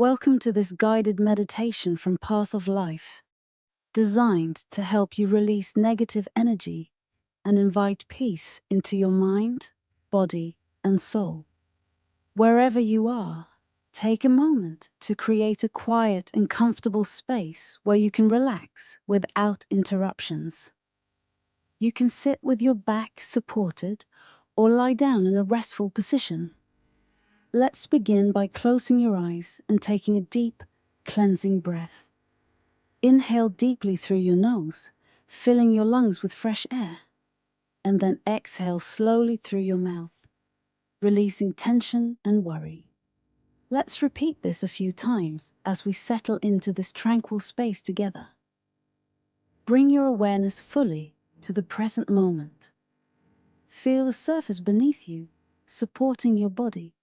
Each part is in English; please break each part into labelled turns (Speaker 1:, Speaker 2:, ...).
Speaker 1: Welcome to this guided meditation from Path of Life, designed to help you release negative energy and invite peace into your mind, body, and soul. Wherever you are, take a moment to create a quiet and comfortable space where you can relax without interruptions. You can sit with your back supported or lie down in a restful position. Let's begin by closing your eyes and taking a deep, cleansing breath. Inhale deeply through your nose, filling your lungs with fresh air, and then exhale slowly through your mouth, releasing tension and worry. Let's repeat this a few times as we settle into this tranquil space together. Bring your awareness fully to the present moment. Feel the surface beneath you, supporting your body.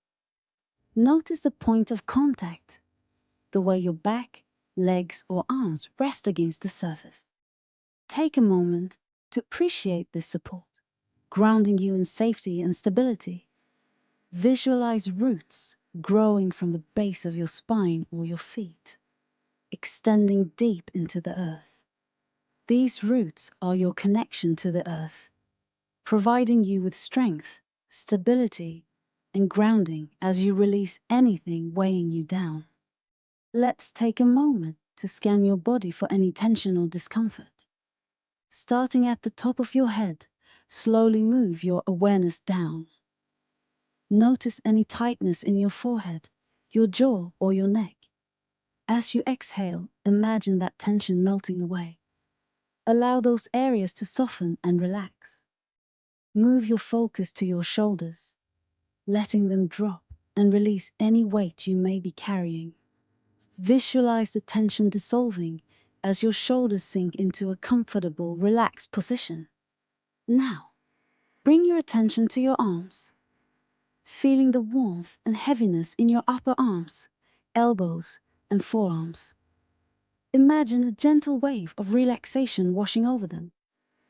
Speaker 1: Notice the point of contact, the way your back, legs, or arms rest against the surface. Take a moment to appreciate this support, grounding you in safety and stability. Visualize roots growing from the base of your spine or your feet, extending deep into the earth. These roots are your connection to the earth, providing you with strength, stability, and grounding as you release anything weighing you down. Let's take a moment to scan your body for any tension or discomfort. Starting at the top of your head, slowly move your awareness down. Notice any tightness in your forehead, your jaw, or your neck. As you exhale, imagine that tension melting away. Allow those areas to soften and relax. Move your focus to your shoulders, letting them drop and release any weight you may be carrying. Visualize the tension dissolving as your shoulders sink into a comfortable, relaxed position. Now, bring your attention to your arms, feeling the warmth and heaviness in your upper arms, elbows, and forearms. Imagine a gentle wave of relaxation washing over them.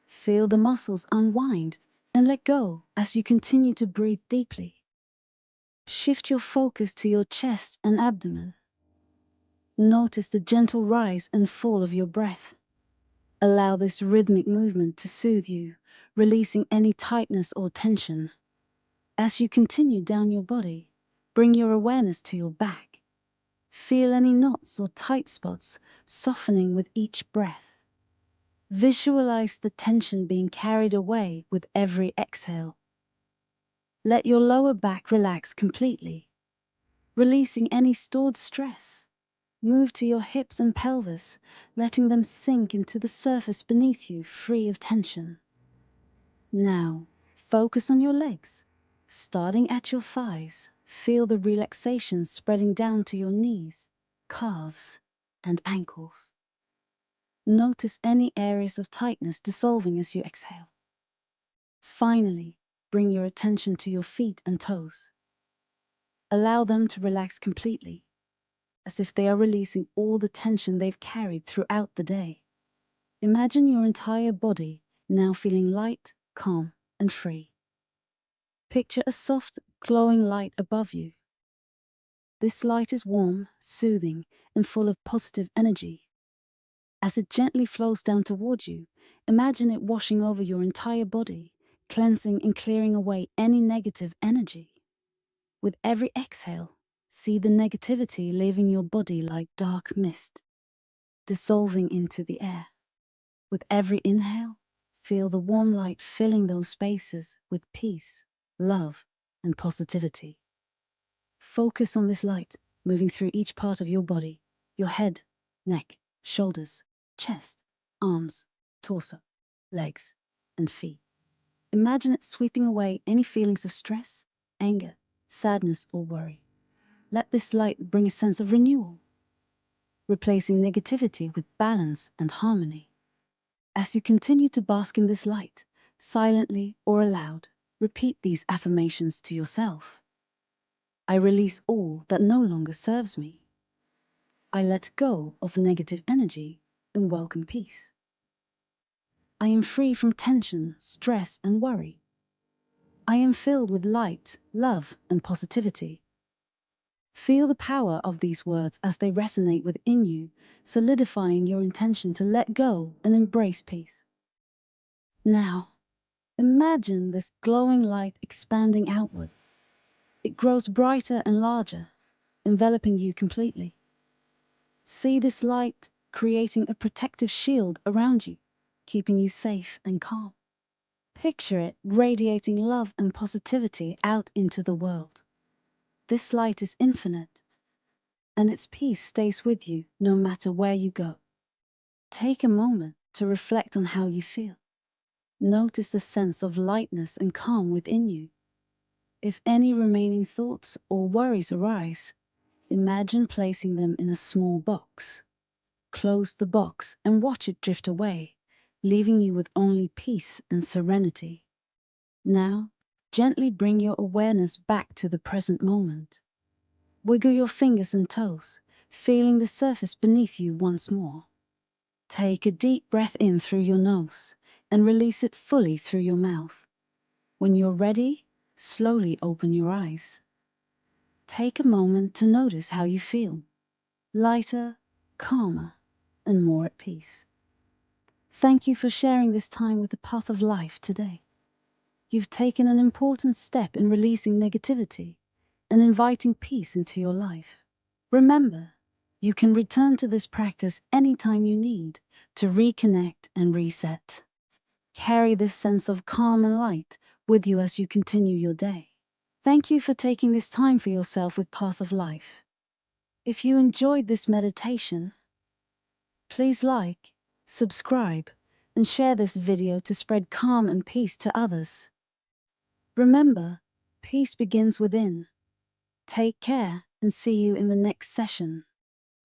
Speaker 1: Feel the muscles unwind and let go as you continue to breathe deeply. Shift your focus to your chest and abdomen. Notice the gentle rise and fall of your breath. Allow this rhythmic movement to soothe you, releasing any tightness or tension. As you continue down your body, bring your awareness to your back. Feel any knots or tight spots softening with each breath. Visualize the tension being carried away with every exhale. Let your lower back relax completely, releasing any stored stress. Move to your hips and pelvis, letting them sink into the surface beneath you, free of tension. Now, focus on your legs. Starting at your thighs, feel the relaxation spreading down to your knees, calves, and ankles. Notice any areas of tightness dissolving as you exhale. Finally, bring your attention to your feet and toes. Allow them to relax completely, as if they are releasing all the tension they've carried throughout the day. Imagine your entire body now feeling light, calm, and free. Picture a soft, glowing light above you. This light is warm, soothing, and full of positive energy. As it gently flows down toward you, imagine it washing over your entire body, cleansing and clearing away any negative energy. With every exhale, see the negativity leaving your body like dark mist, dissolving into the air. With every inhale, feel the warm light filling those spaces with peace, love, and positivity. Focus on this light, moving through each part of your body, your head, neck, shoulders, chest, arms, torso, legs, and feet. Imagine it sweeping away any feelings of stress, anger, sadness, or worry. Let this light bring a sense of renewal, replacing negativity with balance and harmony. As you continue to bask in this light, silently or aloud, repeat these affirmations to yourself. I release all that no longer serves me. I let go of negative energy and welcome peace. I am free from tension, stress, and worry. I am filled with light, love, and positivity. Feel the power of these words as they resonate within you, solidifying your intention to let go and embrace peace. Now, imagine this glowing light expanding outward. It grows brighter and larger, enveloping you completely. See this light creating a protective shield around you, keeping you safe and calm. Picture it radiating love and positivity out into the world. This light is infinite, and its peace stays with you no matter where you go. Take a moment to reflect on how you feel. Notice the sense of lightness and calm within you. If any remaining thoughts or worries arise, imagine placing them in a small box. Close the box and watch it drift away, leaving you with only peace and serenity. Now, gently bring your awareness back to the present moment. Wiggle your fingers and toes, feeling the surface beneath you once more. Take a deep breath in through your nose and release it fully through your mouth. When you're ready, slowly open your eyes. Take a moment to notice how you feel. Lighter, calmer, and more at peace. Thank you for sharing this time with the Path of Life today. You've taken an important step in releasing negativity and inviting peace into your life. Remember, you can return to this practice anytime you need to reconnect and reset. Carry this sense of calm and light with you as you continue your day. Thank you for taking this time for yourself with Path of Life. If you enjoyed this meditation, please like, subscribe, and share this video to spread calm and peace to others. Remember, peace begins within. Take care and see you in the next session.